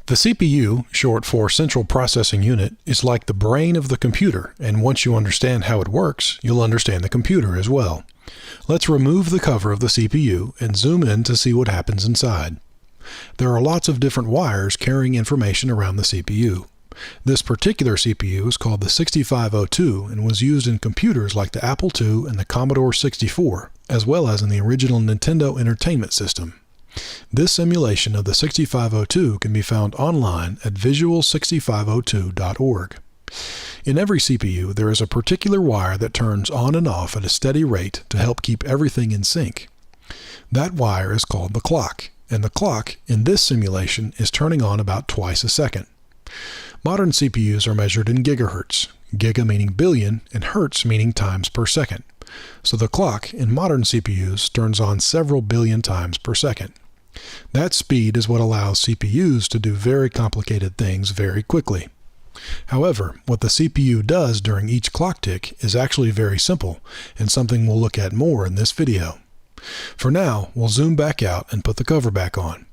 The CPU, short for Central Processing Unit, is like the brain of the computer, and once you understand how it works, you'll understand the computer as well. Let's remove the cover of the CPU and zoom in to see what happens inside. There are lots of different wires carrying information around the CPU. This particular CPU is called the 6502 and was used in computers like the Apple II and the Commodore 64, as well as in the original Nintendo Entertainment System. This simulation of the 6502 can be found online at visual6502.org. In every CPU, there is a particular wire that turns on and off at a steady rate to help keep everything in sync. That wire is called the clock, and the clock in this simulation is turning on about twice a second. Modern CPUs are measured in gigahertz, giga meaning billion and hertz meaning times per second. So the clock in modern CPUs turns on several billion times per second. That speed is what allows CPUs to do very complicated things very quickly. However, what the CPU does during each clock tick is actually very simple and something we'll look at more in this video. For now, we'll zoom back out and put the cover back on.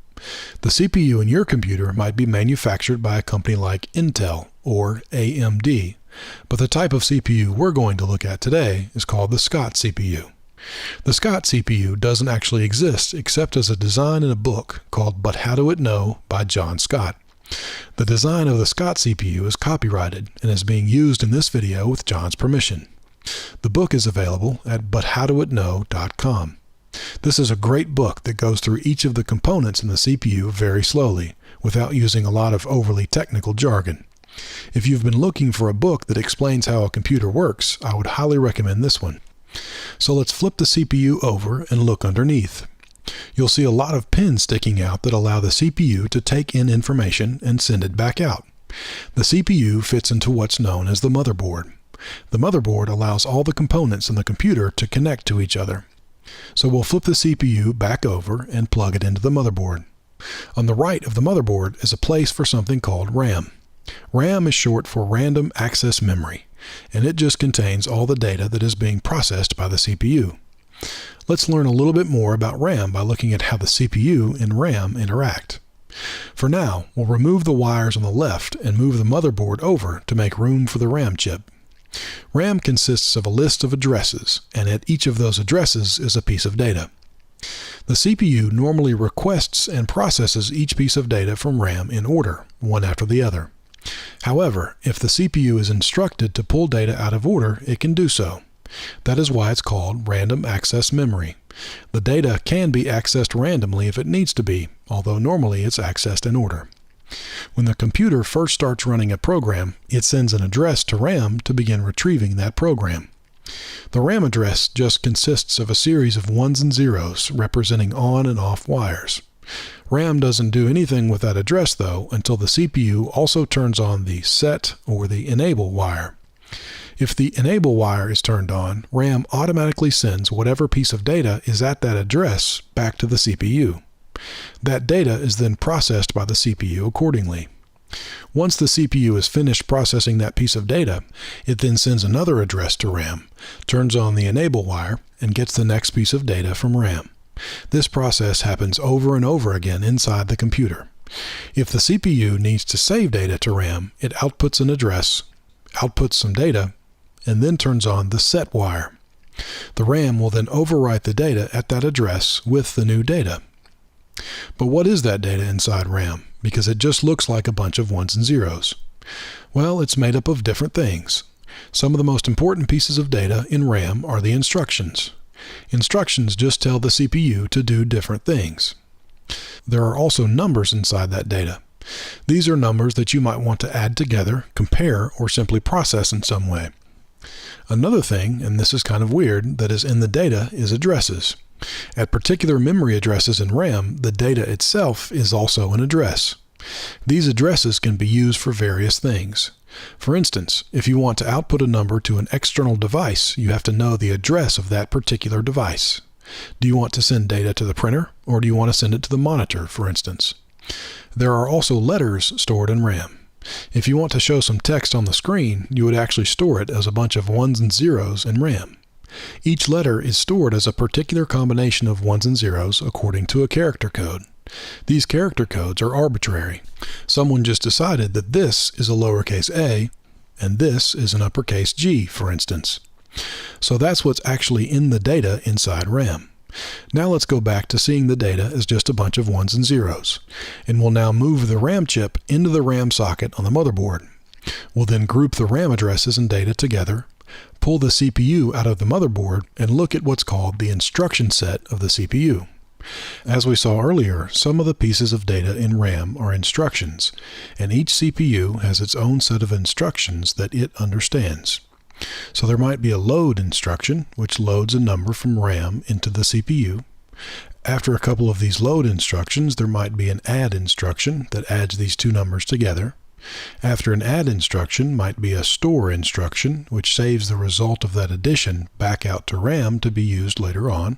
The CPU in your computer might be manufactured by a company like Intel or AMD, but the type of CPU we're going to look at today is called the Scott CPU. The Scott CPU doesn't actually exist except as a design in a book called But How Do It Know by John Scott. The design of the Scott CPU is copyrighted and is being used in this video with John's permission. The book is available at buthowdoitknow.com. This is a great book that goes through each of the components in the CPU very slowly, without using a lot of overly technical jargon. If you've been looking for a book that explains how a computer works, I would highly recommend this one. So let's flip the CPU over and look underneath. You'll see a lot of pins sticking out that allow the CPU to take in information and send it back out. The CPU fits into what's known as the motherboard. The motherboard allows all the components in the computer to connect to each other. So we'll flip the CPU back over and plug it into the motherboard. On the right of the motherboard is a place for something called RAM. RAM is short for Random Access Memory, and it just contains all the data that is being processed by the CPU. Let's learn a little bit more about RAM by looking at how the CPU and RAM interact. For now, we'll remove the wires on the left and move the motherboard over to make room for the RAM chip. RAM consists of a list of addresses, and at each of those addresses is a piece of data. The CPU normally requests and processes each piece of data from RAM in order, one after the other. However, if the CPU is instructed to pull data out of order, it can do so. That is why it's called Random Access Memory. The data can be accessed randomly if it needs to be, although normally it's accessed in order. When the computer first starts running a program, it sends an address to RAM to begin retrieving that program. The RAM address just consists of a series of ones and zeros representing on and off wires. RAM doesn't do anything with that address though until the CPU also turns on the set or the enable wire. If the enable wire is turned on, RAM automatically sends whatever piece of data is at that address back to the CPU. That data is then processed by the CPU accordingly. Once the CPU is finished processing that piece of data, it then sends another address to RAM, turns on the enable wire, and gets the next piece of data from RAM. This process happens over and over again inside the computer. If the CPU needs to save data to RAM, it outputs an address, outputs some data, and then turns on the set wire. The RAM will then overwrite the data at that address with the new data. But what is that data inside RAM? Because it just looks like a bunch of ones and zeros. Well, it's made up of different things. Some of the most important pieces of data in RAM are the instructions. Instructions just tell the CPU to do different things. There are also numbers inside that data. These are numbers that you might want to add together, compare, or simply process in some way. Another thing, and this is kind of weird, that is in the data is addresses. At particular memory addresses in RAM, the data itself is also an address. These addresses can be used for various things. For instance, if you want to output a number to an external device, you have to know the address of that particular device. Do you want to send data to the printer, or do you want to send it to the monitor, for instance? There are also letters stored in RAM. If you want to show some text on the screen, you would actually store it as a bunch of ones and zeros in RAM. Each letter is stored as a particular combination of ones and zeros according to a character code. These character codes are arbitrary. Someone just decided that this is a lowercase a and this is an uppercase G, for instance. So that's what's actually in the data inside RAM. Now let's go back to seeing the data as just a bunch of ones and zeros. And we'll now move the RAM chip into the RAM socket on the motherboard. We'll then group the RAM addresses and data together, pull the CPU out of the motherboard, and look at what's called the instruction set of the CPU. As we saw earlier, some of the pieces of data in RAM are instructions, and each CPU has its own set of instructions that it understands. So there might be a load instruction, which loads a number from RAM into the CPU. After a couple of these load instructions, there might be an add instruction that adds these two numbers together. After an add instruction might be a store instruction, which saves the result of that addition back out to RAM to be used later on.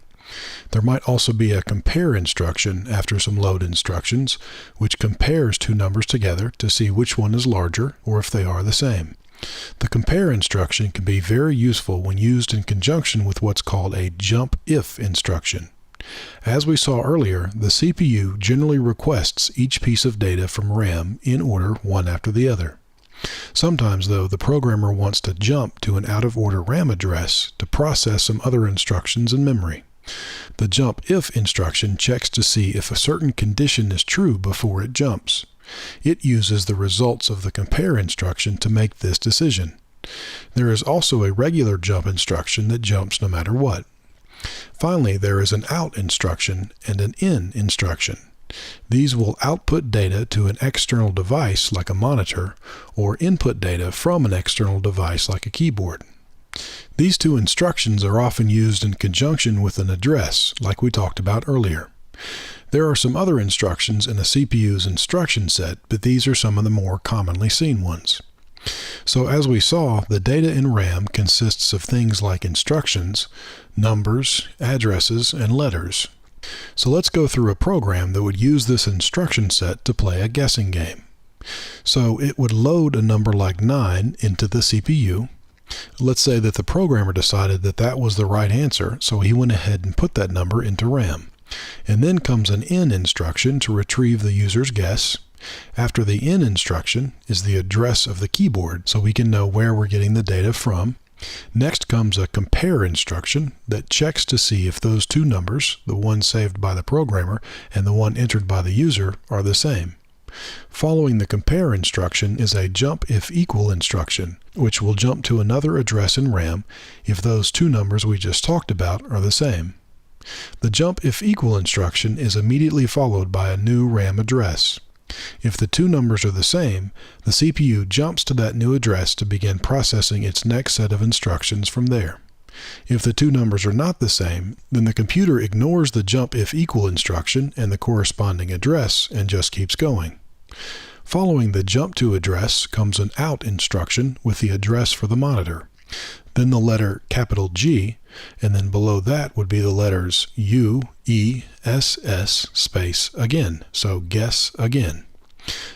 There might also be a compare instruction after some load instructions, which compares two numbers together to see which one is larger or if they are the same. The compare instruction can be very useful when used in conjunction with what's called a jump if instruction. As we saw earlier, the CPU generally requests each piece of data from RAM in order one after the other. Sometimes, though, the programmer wants to jump to an out-of-order RAM address to process some other instructions in memory. The jump if instruction checks to see if a certain condition is true before it jumps. It uses the results of the compare instruction to make this decision. There is also a regular jump instruction that jumps no matter what. Finally, there is an out instruction and an in instruction. These will output data to an external device like a monitor, or input data from an external device like a keyboard. These two instructions are often used in conjunction with an address, like we talked about earlier. There are some other instructions in a CPU's instruction set, but these are some of the more commonly seen ones. So as we saw, the data in RAM consists of things like instructions, numbers, addresses, and letters. So let's go through a program that would use this instruction set to play a guessing game. So it would load a number like 9 into the CPU. Let's say that the programmer decided that that was the right answer, so he went ahead and put that number into RAM. And then comes an in instruction to retrieve the user's guess. After the in instruction is the address of the keyboard, so we can know where we're getting the data from. Next comes a compare instruction that checks to see if those two numbers, the one saved by the programmer and the one entered by the user, are the same. Following the compare instruction is a jump if equal instruction, which will jump to another address in RAM if those two numbers we just talked about are the same. The jump if equal instruction is immediately followed by a new RAM address. If the two numbers are the same, the CPU jumps to that new address to begin processing its next set of instructions from there. If the two numbers are not the same, then the computer ignores the jump if equal instruction and the corresponding address and just keeps going. Following the jump to address comes an out instruction with the address for the monitor, then the letter capital G, and then below that would be the letters U, E, S, S, space again, so guess again.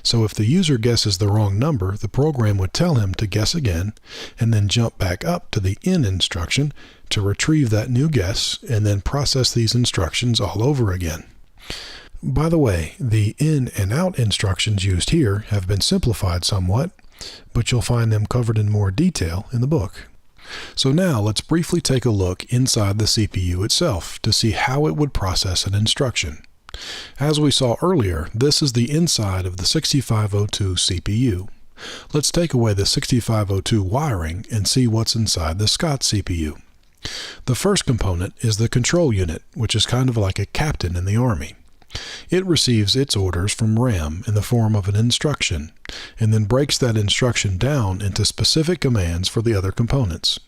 So if the user guesses the wrong number, the program would tell him to guess again, and then jump back up to the in instruction to retrieve that new guess, and then process these instructions all over again. By the way, the in and out instructions used here have been simplified somewhat, but you'll find them covered in more detail in the book. So now let's briefly take a look inside the CPU itself to see how it would process an instruction. As we saw earlier, this is the inside of the 6502 CPU. Let's take away the 6502 wiring and see what's inside the Scott CPU. The first component is the control unit, which is kind of like a captain in the Army. It receives its orders from RAM in the form of an instruction, and then breaks that instruction down into specific commands for the other components.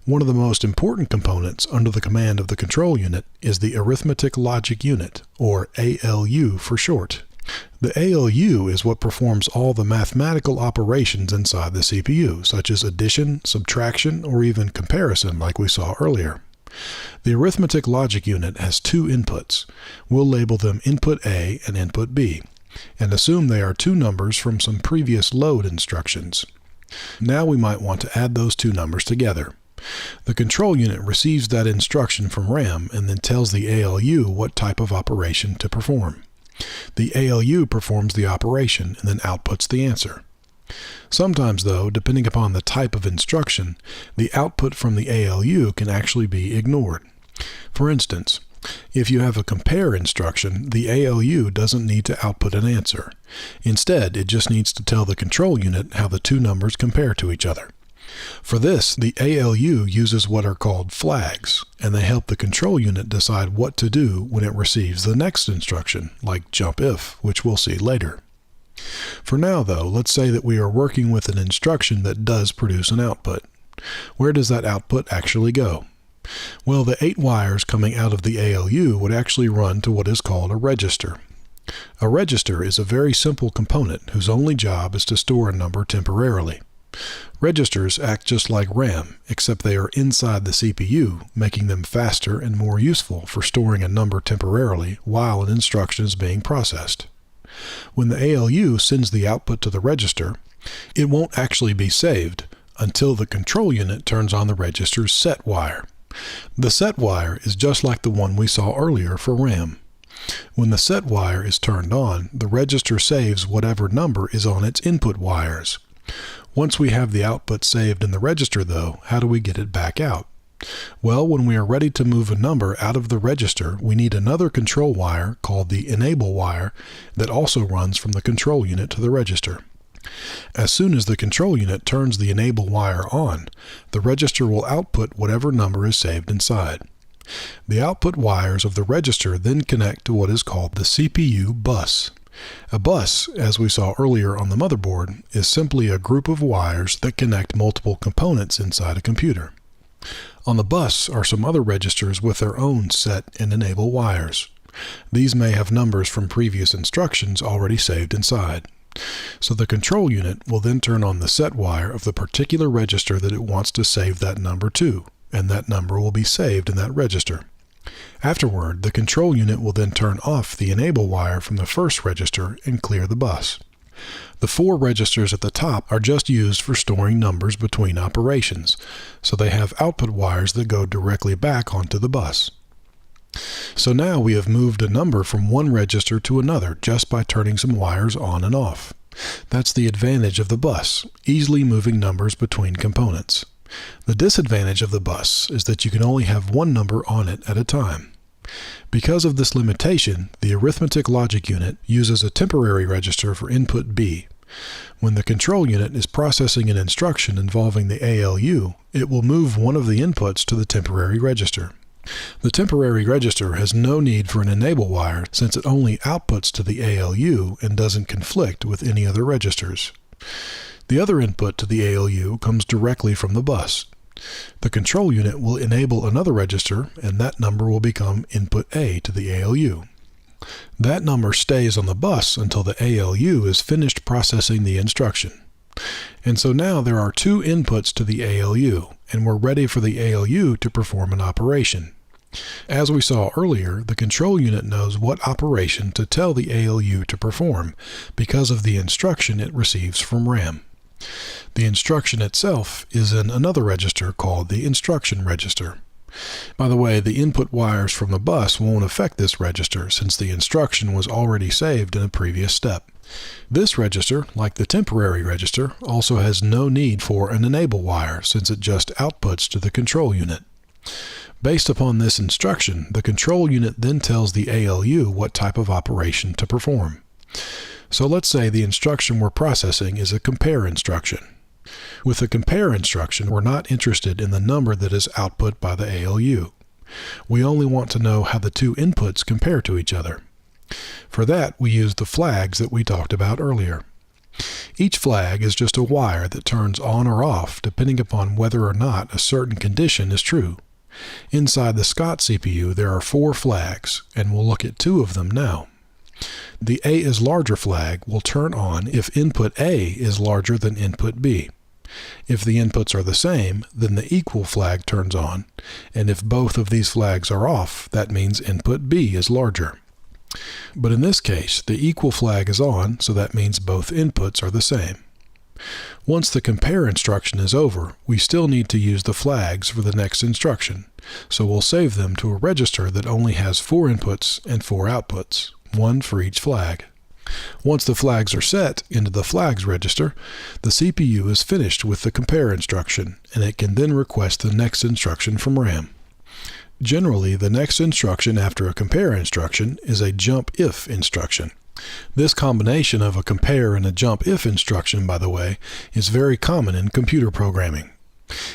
One of the most important components under the command of the control unit is the Arithmetic Logic Unit, or ALU for short. The ALU is what performs all the mathematical operations inside the CPU, such as addition, subtraction, or even comparison like we saw earlier. The Arithmetic Logic Unit has two inputs. We'll label them Input A and Input B, and assume they are two numbers from some previous load instructions. Now we might want to add those two numbers together. The control unit receives that instruction from RAM and then tells the ALU what type of operation to perform. The ALU performs the operation and then outputs the answer. Sometimes, though, depending upon the type of instruction, the output from the ALU can actually be ignored. For instance, if you have a compare instruction, the ALU doesn't need to output an answer. Instead, it just needs to tell the control unit how the two numbers compare to each other. For this, the ALU uses what are called flags, and they help the control unit decide what to do when it receives the next instruction, like jump if, which we'll see later. For now, though, let's say that we are working with an instruction that does produce an output. Where does that output actually go? Well, the 8 wires coming out of the ALU would actually run to what is called a register. A register is a very simple component whose only job is to store a number temporarily. Registers act just like RAM, except they are inside the CPU, making them faster and more useful for storing a number temporarily while an instruction is being processed. When the ALU sends the output to the register, it won't actually be saved until the control unit turns on the register's set wire. The set wire is just like the one we saw earlier for RAM. When the set wire is turned on, the register saves whatever number is on its input wires. Once we have the output saved in the register, though, how do we get it back out? Well, when we are ready to move a number out of the register, we need another control wire called the enable wire that also runs from the control unit to the register. As soon as the control unit turns the enable wire on, the register will output whatever number is saved inside. The output wires of the register then connect to what is called the CPU bus. A bus, as we saw earlier on the motherboard, is simply a group of wires that connect multiple components inside a computer. On the bus are some other registers with their own set and enable wires. These may have numbers from previous instructions already saved inside. So the control unit will then turn on the set wire of the particular register that it wants to save that number to, and that number will be saved in that register. Afterward, the control unit will then turn off the enable wire from the first register and clear the bus. The 4 registers at the top are just used for storing numbers between operations, so they have output wires that go directly back onto the bus. So now we have moved a number from one register to another just by turning some wires on and off. That's the advantage of the bus, easily moving numbers between components. The disadvantage of the bus is that you can only have one number on it at a time. Because of this limitation, the arithmetic logic unit uses a temporary register for input B. When the control unit is processing an instruction involving the ALU, it will move one of the inputs to the temporary register. The temporary register has no need for an enable wire since it only outputs to the ALU and doesn't conflict with any other registers. The other input to the ALU comes directly from the bus. The control unit will enable another register, and that number will become input A to the ALU. That number stays on the bus until the ALU is finished processing the instruction. And so now there are 2 inputs to the ALU, and we're ready for the ALU to perform an operation. As we saw earlier, the control unit knows what operation to tell the ALU to perform because of the instruction it receives from RAM. The instruction itself is in another register called the instruction register. By the way, the input wires from the bus won't affect this register since the instruction was already saved in a previous step. This register, like the temporary register, also has no need for an enable wire since it just outputs to the control unit. Based upon this instruction, the control unit then tells the ALU what type of operation to perform. So let's say the instruction we're processing is a compare instruction. With the compare instruction, we're not interested in the number that is output by the ALU. We only want to know how the 2 inputs compare to each other. For that, we use the flags that we talked about earlier. Each flag is just a wire that turns on or off depending upon whether or not a certain condition is true. Inside the Scott CPU, there are 4 flags, and we'll look at 2 of them now. The A is larger flag will turn on if input A is larger than input B. If the inputs are the same, then the equal flag turns on, and if both of these flags are off, that means input B is larger. But in this case, the equal flag is on, so that means both inputs are the same. Once the compare instruction is over, we still need to use the flags for the next instruction, so we'll save them to a register that only has 4 inputs and 4 outputs. one for each flag. Once the flags are set into the flags register, the CPU is finished with the compare instruction, and it can then request the next instruction from RAM. Generally, the next instruction after a compare instruction is a jump if instruction. This combination of a compare and a jump if instruction, by the way, is very common in computer programming.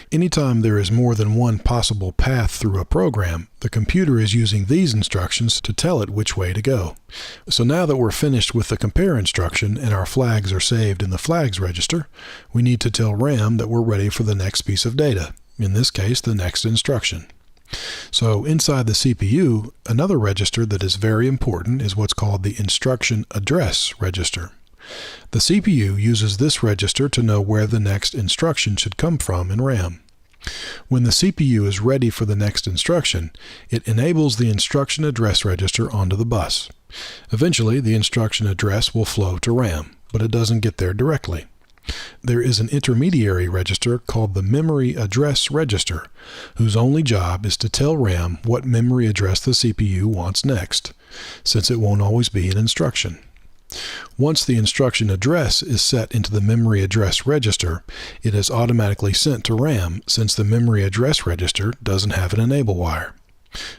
Anytime there is more than one possible path through a program, the computer is using these instructions to tell it which way to go. So now that we're finished with the compare instruction and our flags are saved in the flags register, we need to tell RAM that we're ready for the next piece of data, in this case the next instruction. So inside the CPU, another register that is very important is what's called the instruction address register. The CPU uses this register to know where the next instruction should come from in RAM. When the CPU is ready for the next instruction, it enables the instruction address register onto the bus. Eventually, the instruction address will flow to RAM, but it doesn't get there directly. There is an intermediary register called the memory address register, whose only job is to tell RAM what memory address the CPU wants next, since it won't always be an instruction. Once the instruction address is set into the memory address register, it is automatically sent to RAM since the memory address register doesn't have an enable wire.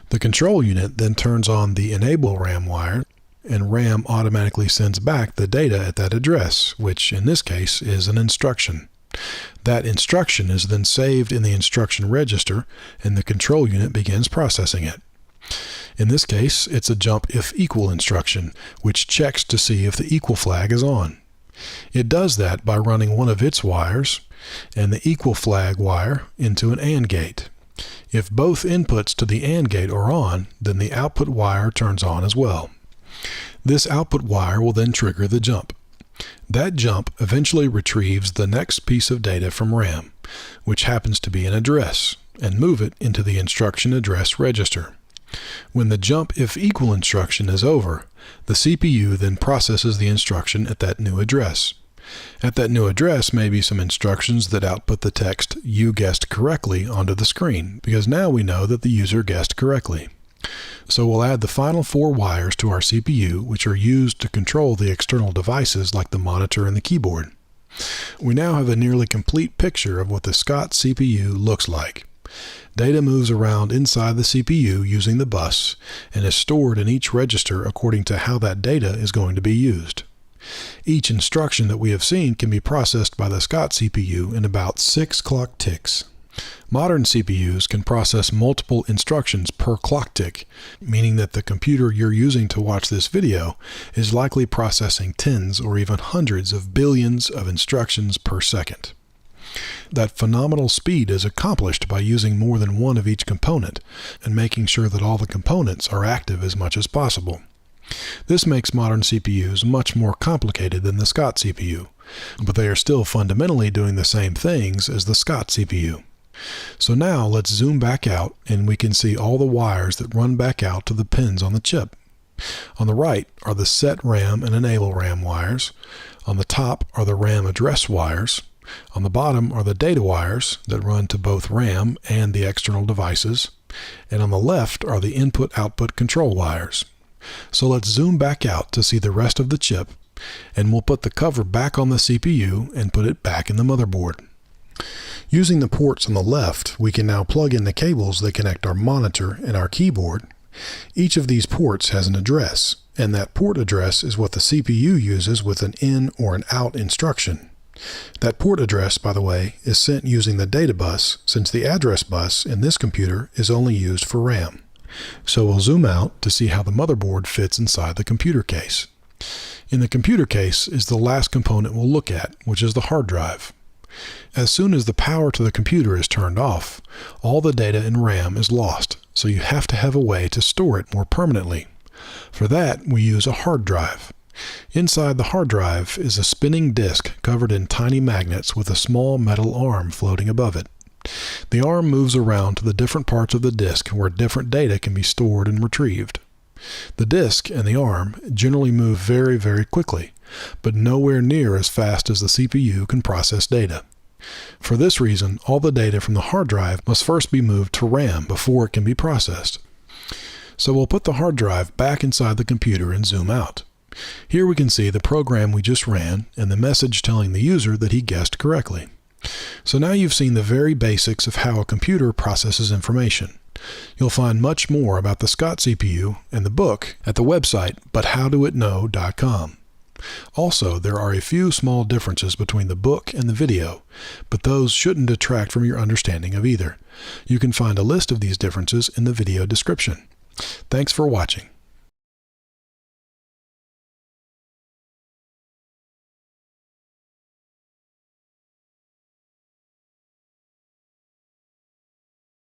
The control unit then turns on the enable RAM wire, and RAM automatically sends back the data at that address, which in this case is an instruction. That instruction is then saved in the instruction register, and the control unit begins processing it. In this case, it's a jump if equal instruction, which checks to see if the equal flag is on. It does that by running one of its wires and the equal flag wire into an AND gate. If both inputs to the AND gate are on, then the output wire turns on as well. This output wire will then trigger the jump. That jump eventually retrieves the next piece of data from RAM, which happens to be an address, and move it into the instruction address register. When the jump if equal instruction is over, the CPU then processes the instruction at that new address. At that new address may be some instructions that output the text "you guessed correctly" onto the screen, because now we know that the user guessed correctly. So we'll add the final 4 wires to our CPU, which are used to control the external devices like the monitor and the keyboard. We now have a nearly complete picture of what the SCOT CPU looks like. Data moves around inside the CPU using the bus and is stored in each register according to how that data is going to be used. Each instruction that we have seen can be processed by the SCOT CPU in about 6 clock ticks. Modern CPUs can process multiple instructions per clock tick, meaning that the computer you're using to watch this video is likely processing tens or even hundreds of billions of instructions per second. That phenomenal speed is accomplished by using more than one of each component and making sure that all the components are active as much as possible. This makes modern CPUs much more complicated than the SCOT CPU, but they are still fundamentally doing the same things as the SCOT CPU. So now let's zoom back out and we can see all the wires that run back out to the pins on the chip. On the right are the set RAM and enable RAM wires. On the top are the RAM address wires. On the bottom are the data wires that run to both RAM and the external devices. And on the left are the input-output control wires. So let's zoom back out to see the rest of the chip, and we'll put the cover back on the CPU and put it back in the motherboard. Using the ports on the left, we can now plug in the cables that connect our monitor and our keyboard. Each of these ports has an address, and that port address is what the CPU uses with an in or an out instruction. That port address, by the way, is sent using the data bus, since the address bus in this computer is only used for RAM. So we'll zoom out to see how the motherboard fits inside the computer case. In the computer case is the last component we'll look at, which is the hard drive. As soon as the power to the computer is turned off, all the data in RAM is lost, so you have to have a way to store it more permanently. For that, we use a hard drive. Inside the hard drive is a spinning disk covered in tiny magnets with a small metal arm floating above it. The arm moves around to the different parts of the disk where different data can be stored and retrieved. The disk and the arm generally move very, very quickly, but nowhere near as fast as the CPU can process data. For this reason, all the data from the hard drive must first be moved to RAM before it can be processed. So we'll put the hard drive back inside the computer and zoom out. Here we can see the program we just ran and the message telling the user that he guessed correctly. So now you've seen the very basics of how a computer processes information. You'll find much more about the Scott CPU and the book at the website buthowdoitknow.com. Also, there are a few small differences between the book and the video, but those shouldn't detract from your understanding of either. You can find a list of these differences in the video description. Thanks for watching.